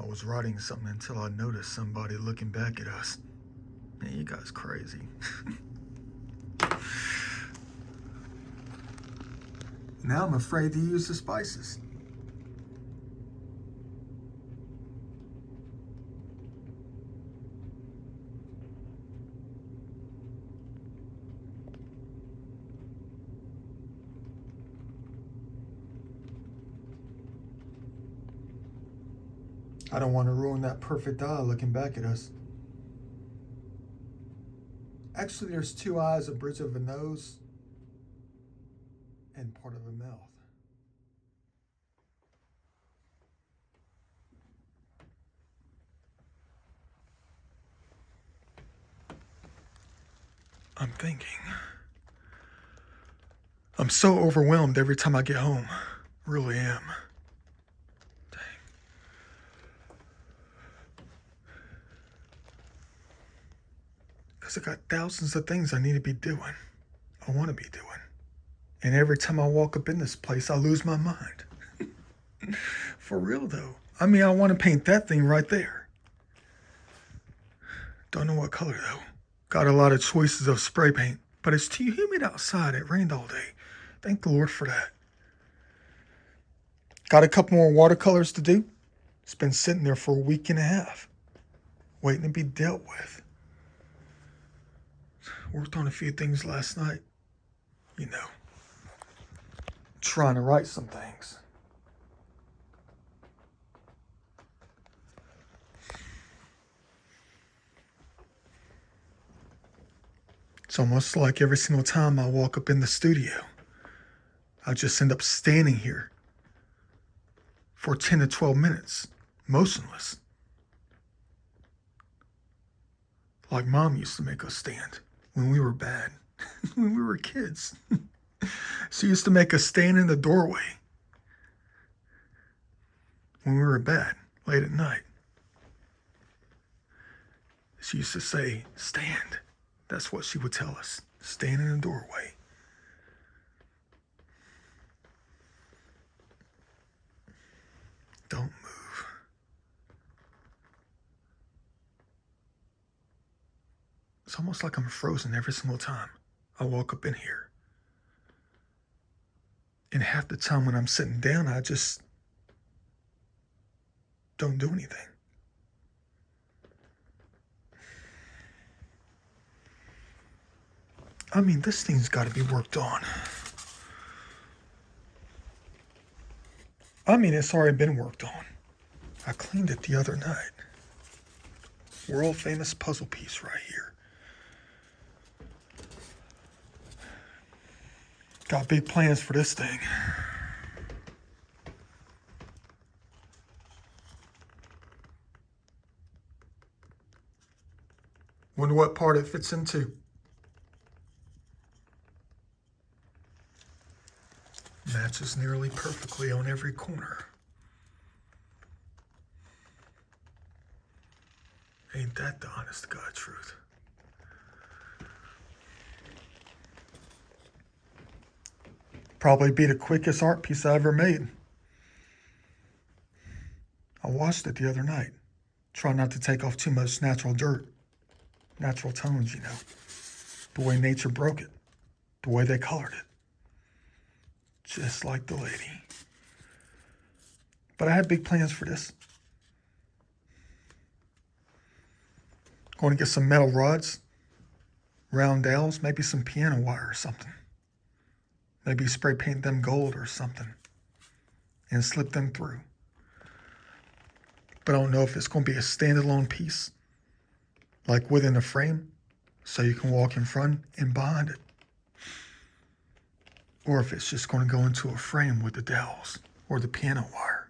I was writing something until I noticed somebody looking back at us. Man, you guys crazy. Now I'm afraid to use the spices. I don't want to ruin that perfect eye looking back at us. Actually, there's two eyes, a bridge of a nose, and part of a mouth. I'm thinking. I'm so overwhelmed every time I get home. Really am. Dang. Because I got thousands of things I need to be doing. I want to be doing. And every time I walk up in this place, I lose my mind. For real, though. I mean, I want to paint that thing right there. Don't know what color, though. Got a lot of choices of spray paint, but it's too humid outside. It rained all day. Thank the Lord for that. Got a couple more watercolors to do. It's been sitting there for a week and a half, waiting to be dealt with. Worked on a few things last night. You know, trying to write some things. It's almost like every single time I walk up in the studio, I just end up standing here for 10 to 12 minutes, motionless. Like Mom used to make us stand when we were bad, when we were kids. She used to make us stand in the doorway when we were bad, late at night. She used to say, stand. That's what she would tell us. Stand in the doorway. Don't move. It's almost like I'm frozen every single time I walk up in here. And half the time when I'm sitting down, I just don't do anything. I mean, this thing's got to be worked on. I mean, it's already been worked on. I cleaned it the other night. World famous puzzle piece right here. Got big plans for this thing. Wonder what part it fits into. Matches nearly perfectly on every corner. Ain't that the honest to God truth? Probably be the quickest art piece I ever made. I watched it the other night. Try not to take off too much natural dirt. Natural tones, you know. The way nature broke it. The way they colored it. Just like the lady. But I had big plans for this. Going to get some metal rods, round dowels, maybe some piano wire or something. Maybe spray paint them gold or something and slip them through. But I don't know if it's going to be a standalone piece, like within a frame, so you can walk in front and behind it. Or if it's just going to go into a frame with the dowels or the piano wire,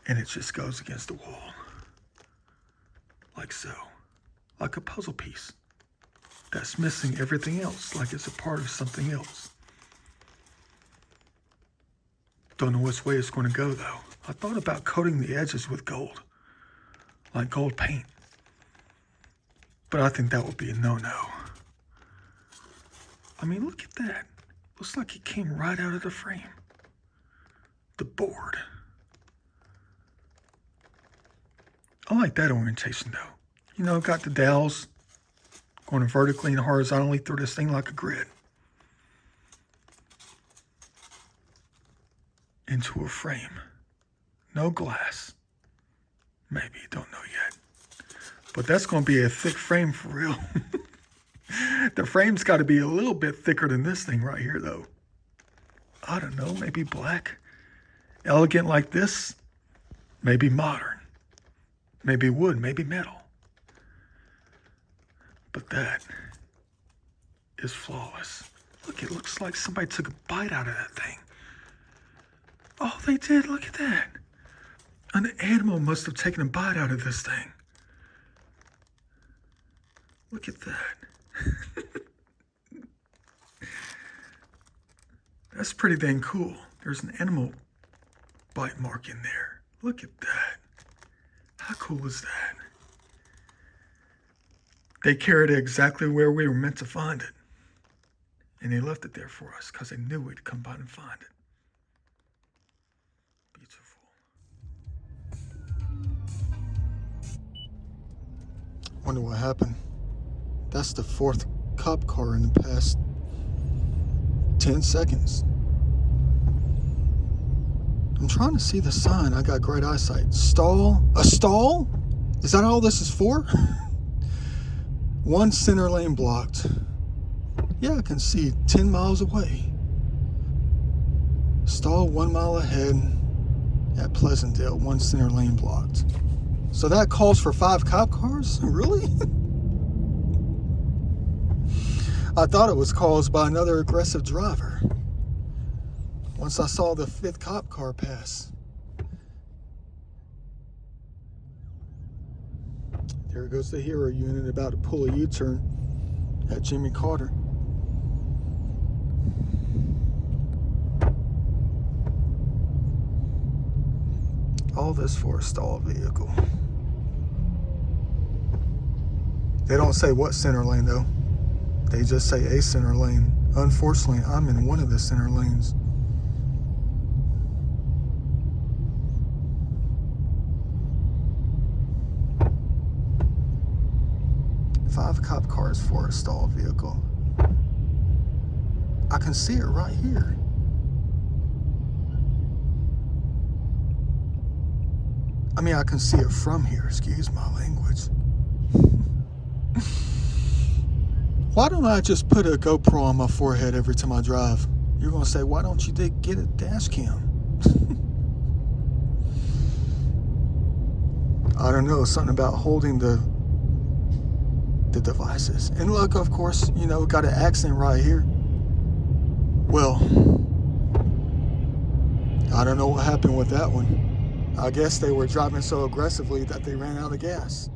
and it just goes against the wall. Like so. Like a puzzle piece that's missing everything else, like it's a part of something else. Don't know which way it's going to go, though. I thought about coating the edges with gold, like gold paint. But I think that would be a no-no. I mean, look at that. Looks like it came right out of the frame. The board. I like that orientation though. You know, got the dowels going vertically and horizontally through this thing like a grid. Into a frame. No glass. Maybe, don't know yet. But that's going to be a thick frame for real. The frame's got to be a little bit thicker than this thing right here though. I don't know, maybe black. Elegant like this. Maybe modern. Maybe wood, maybe metal. But that is flawless. Look, it looks like somebody took a bite out of that thing. Oh, they did, look at that. An animal must have taken a bite out of this thing. Look at that. That's pretty dang cool. There's an animal bite mark in there. Look at that. How cool is that? They carried it exactly where we were meant to find it. And they left it there for us because they knew we'd come by and find it. Beautiful. Wonder what happened. That's the 4th cop car in the past 10 seconds. I'm trying to see the sign. I got great eyesight. Stall? A stall? Is that all this is for? One center lane blocked. Yeah, I can see 10 miles away. Stall 1 mile ahead at Pleasantdale. One center lane blocked. So that calls for 5 cop cars? Really? I thought it was caused by another aggressive driver. Once I saw the 5th cop car pass. There goes the hero unit about to pull a U-turn at Jimmy Carter. All this for a stalled vehicle. They don't say what center lane though. They just say a center lane. Unfortunately, I'm in one of the center lanes. Five cop cars for a stalled vehicle. I can see it right here. I mean, I can see it from here, excuse my language. Why don't I just put a GoPro on my forehead every time I drive? You're gonna say, why don't you get a dash cam? I don't know, something about holding the devices. And look, of course, you know, got an accident right here. Well, I don't know what happened with that one. I guess they were driving so aggressively that they ran out of gas.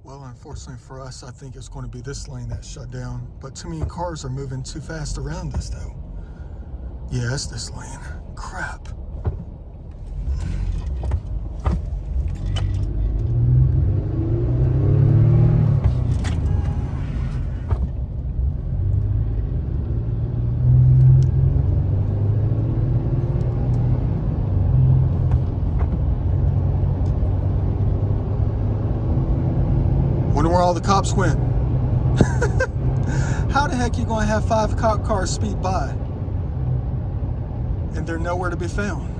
Well, unfortunately for us, I think it's going to be this lane that's shut down. But too many cars are moving too fast around us, though. Yeah, it's this lane. Crap. Wonder where all the cops went. How the heck you gonna have 5 cop cars speed by and they're nowhere to be found?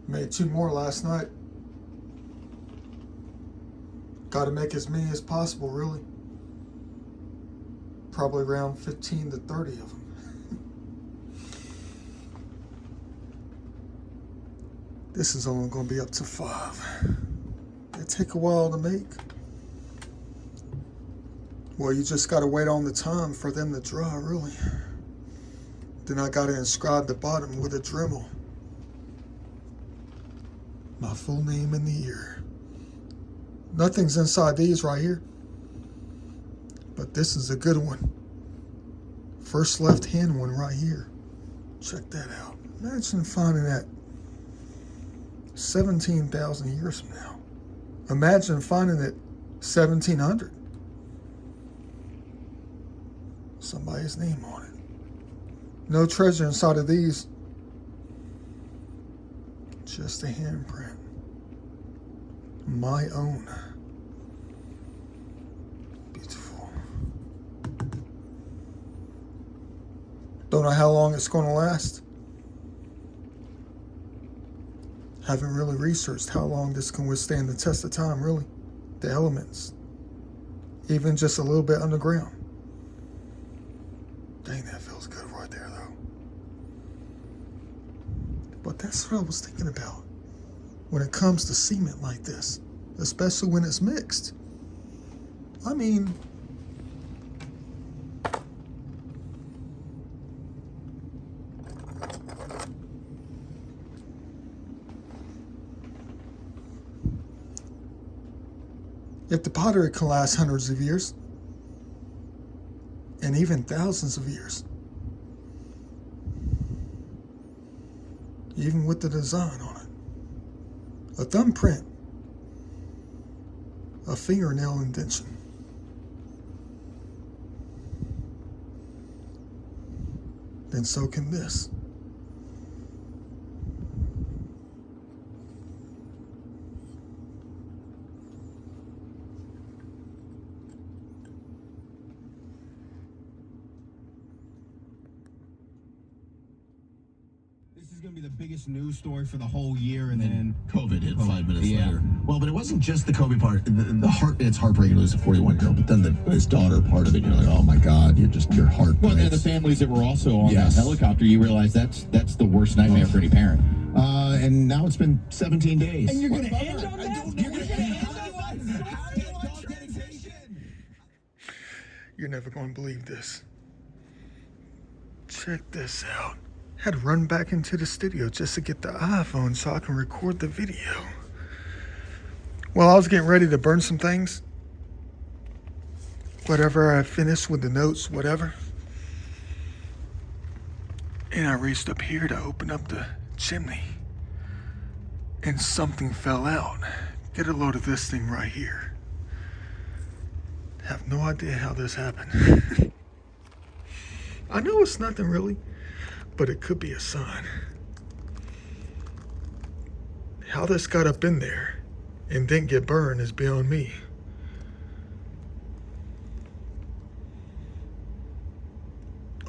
Made 2 more last night. Got to make as many as possible, really. Probably around 15 to 30 of them. This is only going to be up to 5. They take a while to make. Well, you just gotta wait on the time for them to dry, really. Then I gotta inscribe the bottom with a Dremel. My full name and the year. Nothing's inside these right here. But this is a good one. First left-hand one right here. Check that out. Imagine finding that 17,000 years from now. Imagine finding it 1700. Somebody's name on it. No treasure inside of these. Just a handprint. My own. Beautiful. Don't know how long it's going to last. Haven't really researched how long this can withstand the test of time, really. The elements. Even just a little bit underground. Dang, that feels good right there, though. But that's what I was thinking about when it comes to cement like this, especially when it's mixed. I mean, if the pottery can last hundreds of years, and even thousands of years, even with the design on it, a thumbprint, a fingernail indention, then so can this. This is going to be the biggest news story for the whole year, and then COVID hit 5 minutes later. Well, but it wasn't just the COVID part. It's heartbreaking to lose a 41-year-old, but then his daughter part of it, you're like, oh my God, your heart breaks. Well, and the families that were also on that helicopter, you realize that's the worst nightmare for any parent. And now it's been 17 days. and you're going to end on that? You're going to end on You're never going to believe this. Check this out. Had to run back into the studio just to get the iPhone so I can record the video. Well, I was getting ready to burn some things. Whatever I finished with the notes, whatever. And I reached up here to open up the chimney. And something fell out. Get a load of this thing right here. Have no idea how this happened. I know it's nothing really, but it could be a sign. How this got up in there and didn't get burned is beyond me.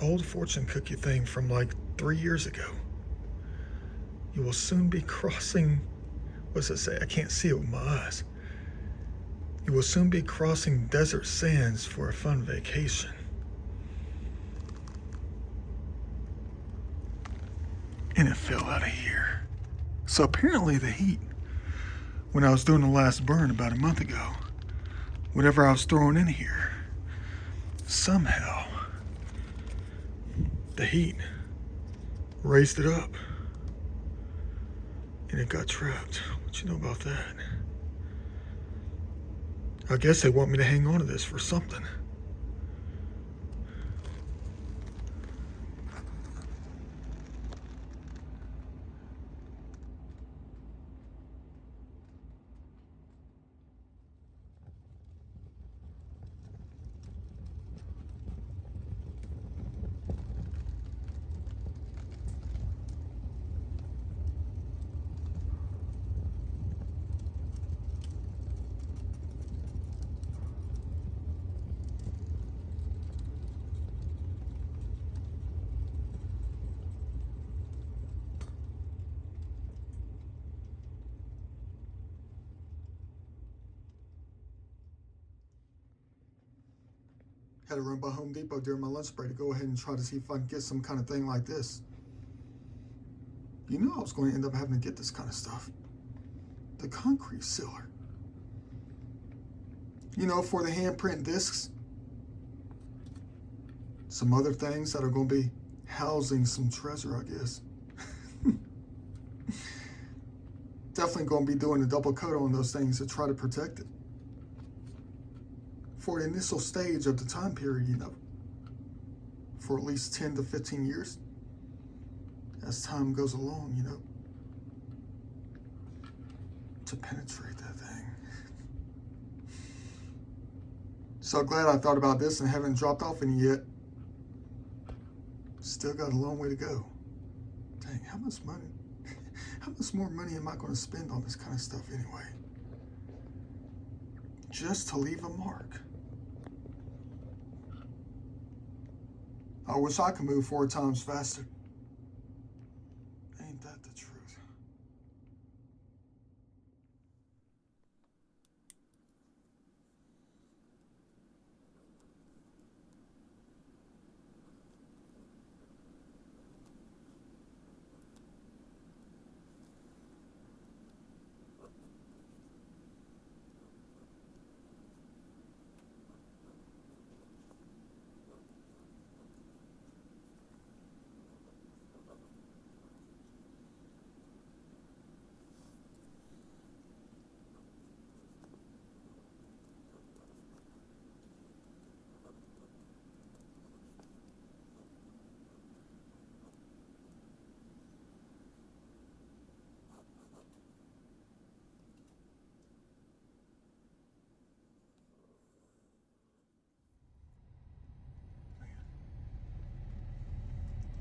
Old fortune cookie thing from like 3 years ago. You will soon be crossing, what's it say? I can't see it with my eyes. You will soon be crossing desert sands for a fun vacation. And it fell out of here. So apparently the heat, when I was doing the last burn about a month ago, whatever I was throwing in here, somehow the heat raised it up and it got trapped. What you know about that? I guess they want me to hang on to this for something. Had to run by Home Depot during my lunch break to go ahead and try to see if I can get some kind of thing like this. You knew I was going to end up having to get this kind of stuff. The concrete sealer. You know, for the handprint discs some other things that are going to be housing some treasure, I guess. Definitely going to be doing a double coat on those things to try to protect it for the initial stage of the time period, you know, for at least 10 to 15 years as time goes along, you know, to penetrate that thing. So glad I thought about this and haven't dropped off any yet. Still got a long way to go. Dang, how much money? How much more money am I going to spend on this kind of stuff anyway? Just to leave a mark. I wish I could move 4 times faster. Ain't that the truth?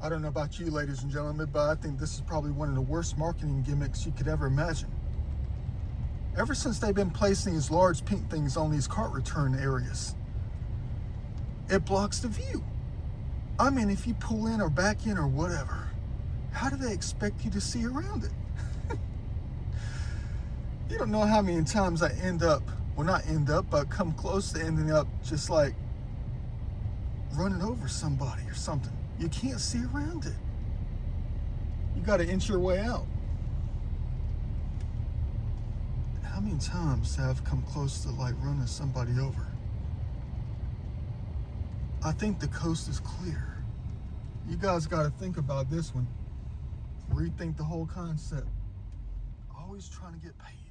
I don't know about you, ladies and gentlemen, but I think this is probably one of the worst marketing gimmicks you could ever imagine. Ever since they've been placing these large pink things on these cart return areas, it blocks the view. I mean, if you pull in or back in or whatever, how do they expect you to see around it? You don't know how many times I but come close to ending up just like running over somebody or something. You can't see around it. You got to inch your way out. How many times have I come close to like running somebody over? I think the coast is clear. You guys got to think about this one. Rethink the whole concept. Always trying to get paid.